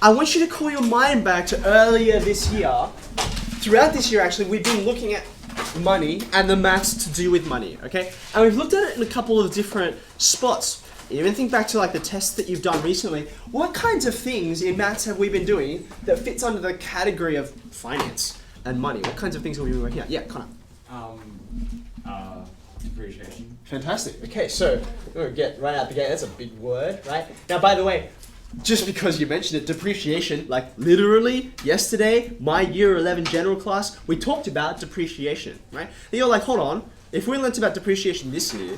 I want you to call your mind back to earlier this year. Throughout this year, actually, we've been looking at money and the maths to do with money, okay? And we've looked at it in a couple of different spots. Even think back to like the tests that you've done recently. What kinds of things in maths have we been doing that fits under the category of finance and money? What kinds of things have we been working at? Yeah, Connor. Depreciation. Fantastic. Okay, so we're gonna get right out the gate. That's a big word, right? Now, by the way, just because you mentioned it, depreciation, like literally yesterday, my year 11 general class, we talked about depreciation, right? And you're like, hold on, if we learnt about depreciation this year,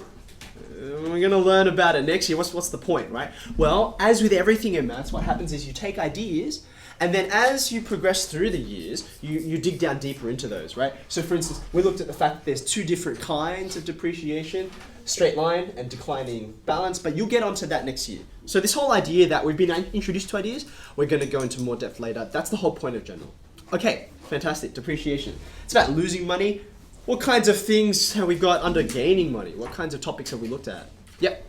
we're gonna learn about it next year. What's the point, right? Well, as with everything in maths, what happens is you take ideas, and then as you progress through the years, you dig down deeper into those, right? So for instance, we looked at the fact that there's two different kinds of depreciation, straight line and declining balance, but you'll get onto that next year. So this whole idea that we've been introduced to ideas, we're gonna go into more depth later. That's the whole point of general. Okay, fantastic, depreciation. It's about losing money. What kinds of things have we got under gaining money? What kinds of topics have we looked at? Yep.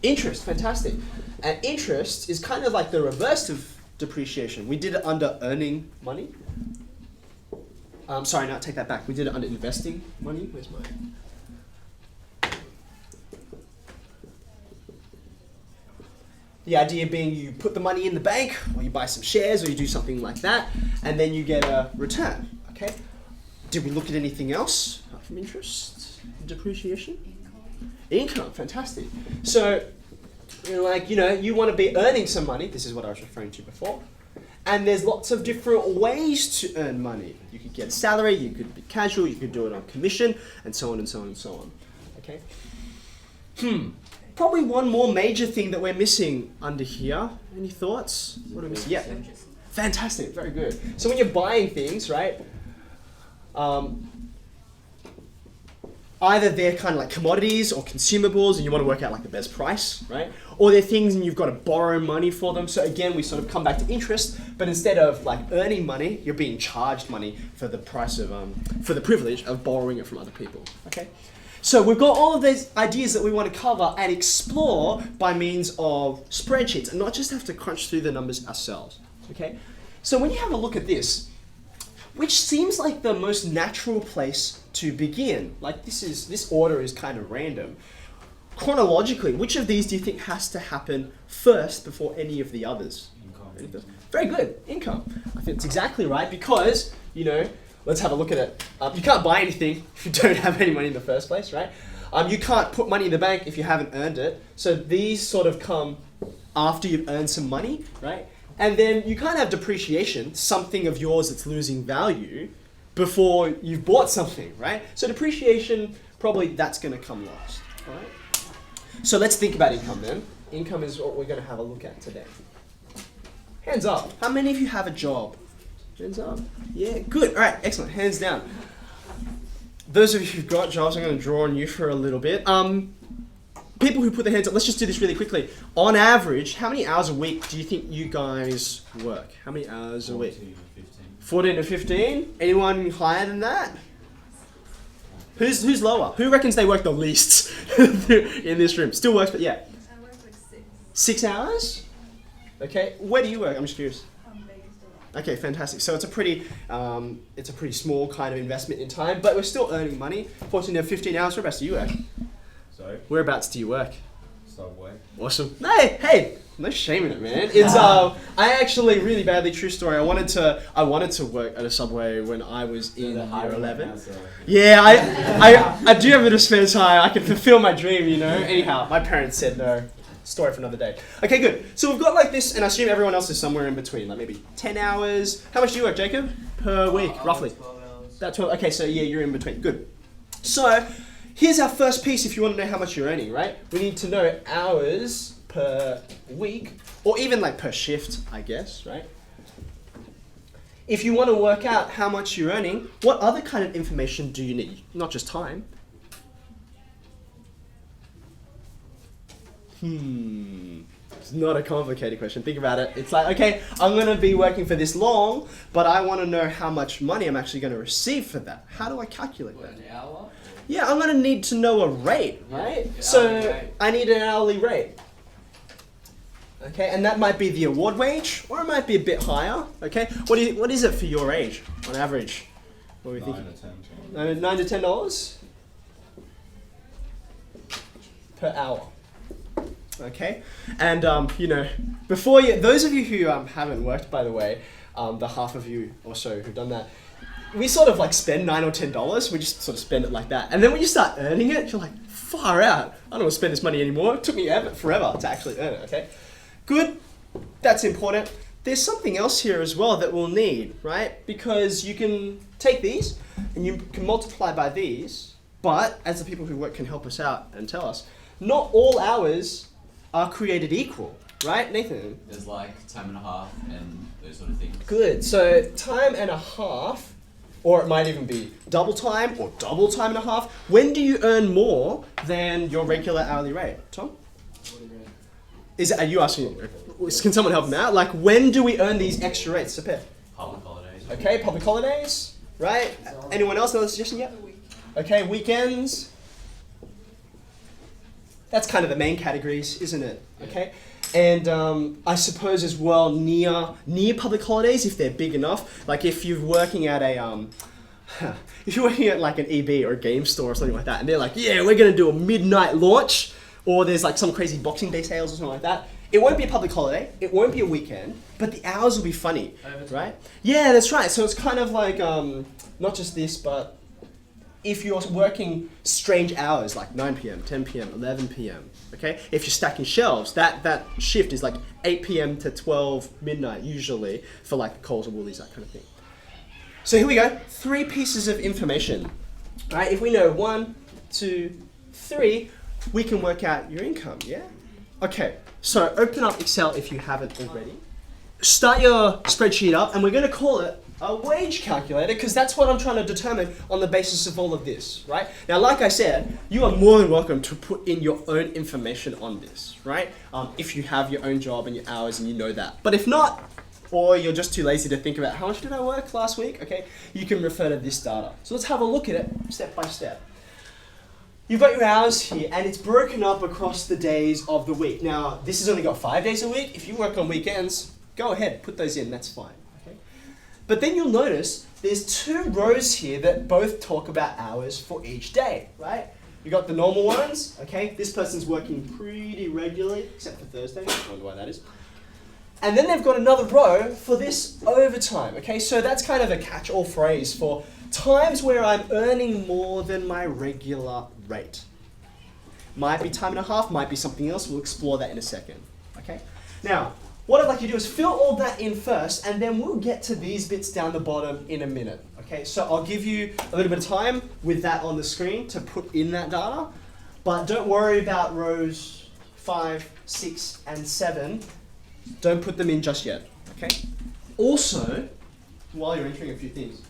Interest, fantastic. And interest is kind of like the reverse of depreciation. We did it under earning money. Sorry, no, take that back. We did it under investing money. Where's mine? The idea being you put the money in the bank, or you buy some shares, or you do something like that, and then you get a return, okay? Did we look at anything else apart from interest, depreciation? Income, fantastic. So, you want to be earning some money. This is what I was referring to before. And there's lots of different ways to earn money. You could get a salary, you could be casual, you could do it on commission, and so on and so on and so on. Okay? Probably one more major thing that we're missing under here. Any thoughts? What are we missing? Yeah. Fantastic, very good. So when you're buying things, right? Either they're kind of like commodities or consumables and you want to work out like the best price, right? Or they're things and you've got to borrow money for them. So again, we sort of come back to interest, but instead of like earning money, you're being charged money for the price of, for the privilege of borrowing it from other people, okay? So we've got all of these ideas that we want to cover and explore by means of spreadsheets and not just have to crunch through the numbers ourselves, okay? So when you have a look at this, which seems like the most natural place to begin, like this order is kind of random. Chronologically, which of these do you think has to happen first before any of the others? Income. Very good, income. I think it's exactly right because, let's have a look at it. You can't buy anything if you don't have any money in the first place, right? You can't put money in the bank if you haven't earned it. So these sort of come after you've earned some money, right? And then you can't have depreciation, something of yours that's losing value, before you've bought something, right? So depreciation, probably that's going to come last, all right? So let's think about income then. Income is what we're going to have a look at today. Hands up. How many of you have a job? Hands up. Yeah, good. All right, excellent. Hands down. Those of you who've got jobs, I'm going to draw on you for a little bit. People who put their hands up, let's just do this really quickly. On average, how many hours a week do you think you guys work? How many hours a week? 14 to 15? Anyone higher than that? Who's lower? Who reckons they work the least in this room? Still works, but yeah. I work like 6. 6 hours? Okay. Where do you work? I'm just curious. Okay, fantastic. So it's a pretty small kind of investment in time, but we're still earning money. 14 to 15 hours. Whereabouts do you work? Sorry? Whereabouts do you work? Subway. Awesome. Hey, no shame in it, man. It's I actually really badly true story. I wanted to work at a Subway when I was in year 11. Yeah, I do have a bit of spare time. I can fulfill my dream, Anyhow, my parents said no. Story for another day. Okay, good. So we've got like this, and I assume everyone else is somewhere in between, like maybe 10 hours. How much do you work, Jacob? Per week, roughly? 12 hours. That's 12. Okay, so yeah, you're in between. Good. So here's our first piece if you want to know how much you're earning, right? We need to know hours per week, or even like per shift, I guess, right? If you want to work out how much you're earning, what other kind of information do you need? Not just time. It's not a complicated question. Think about it. It's like, okay, I'm going to be working for this long, but I want to know how much money I'm actually going to receive for that. How do I calculate that? An hour? Yeah, I'm going to need to know a rate, right? Yeah, So rate. I need an hourly rate. Okay, and that might be the award wage, or it might be a bit higher. Okay, what is it for your age on average? What are we 9 thinking? to 10. $9 to $10 per hour. Okay, and before you, those of you who haven't worked, by the way, the half of you or so who've done that, we sort of like spend $9 or $10. We just sort of spend it like that, and then when you start earning it, you're like, far out. I don't want to spend this money anymore. It took me forever to actually earn it. Okay, good. That's important. There's something else here as well that we'll need, right? Because you can take these and you can multiply by these, but as the people who work can help us out and tell us, not all hours are created equal, right, Nathan? There's like time and a half and those sort of things. Good. So time and a half, or it might even be double time or double time and a half. When do you earn more than your regular hourly rate, Tom? Are you asking? Can someone help me out? Like, when do we earn these extra rates? So, Pip. Public holidays. Okay, public holidays, right? Anyone else? Another suggestion yet? Okay, weekends. That's kind of the main categories, isn't it? Okay, and I suppose as well near public holidays, if they're big enough. Like if you're working at a if you're working at like an EB or a game store or something like that, and they're like, yeah, we're gonna do a midnight launch, or there's like some crazy Boxing Day sales or something like that. It won't be a public holiday, it won't be a weekend, but the hours will be funny, right? Yeah, that's right. So it's kind of like not just this, but if you're working strange hours like 9 p.m., 10 p.m., 11 p.m., okay? If you're stacking shelves, that shift is like 8 p.m. to 12 midnight usually for like Coles or Woolies, that kind of thing. So here we go, 3 pieces of information, right? If we know 1, 2, 3, we can work out your income, yeah? Okay, so open up Excel if you haven't already. Start your spreadsheet up, and we're gonna call it a wage calculator, because that's what I'm trying to determine on the basis of all of this, right? Now, like I said, you are more than welcome to put in your own information on this, right? If you have your own job and your hours and you know that. But if not, or you're just too lazy to think about how much did I work last week, okay, you can refer to this data. So let's have a look at it step by step. You've got your hours here, and it's broken up across the days of the week. Now, this has only got 5 days a week. If you work on weekends, go ahead, put those in, that's fine. But then you'll notice there's 2 rows here that both talk about hours for each day, right? You got the normal ones, okay? This person's working pretty regularly, except for Thursday. I wonder why that is. And then they've got another row for this overtime, okay? So that's kind of a catch-all phrase for times where I'm earning more than my regular rate. Might be time and a half, might be something else. We'll explore that in a second, okay? Now, what I'd like you to do is fill all that in first, and then we'll get to these bits down the bottom in a minute. Okay, so I'll give you a little bit of time with that on the screen to put in that data, but don't worry about rows 5, 6, and 7. Don't put them in just yet, okay? Also, while you're entering a few things,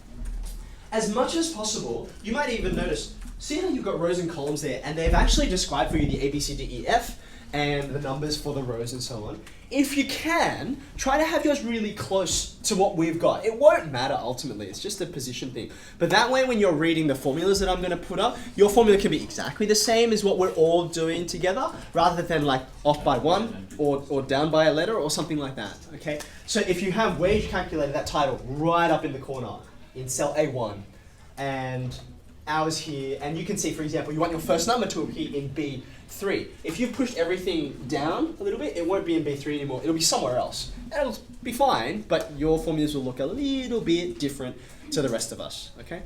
as much as possible, you might even notice, see how you've got rows and columns there, and they've actually described for you the A, B, C, D, E, F, and the numbers for the rows and so on. If you can, try to have yours really close to what we've got. It won't matter ultimately, it's just a position thing. But that way when you're reading the formulas that I'm gonna put up, your formula can be exactly the same as what we're all doing together, rather than like off by 1 or down by a letter or something like that, okay? So if you have wage calculator, that title right up in the corner in cell A1, and hours here, and you can see, for example, you want your first number to appear in B3. If you've pushed everything down a little bit, it won't be in B3 anymore. It'll be somewhere else. And it'll be fine, but your formulas will look a little bit different to the rest of us, okay?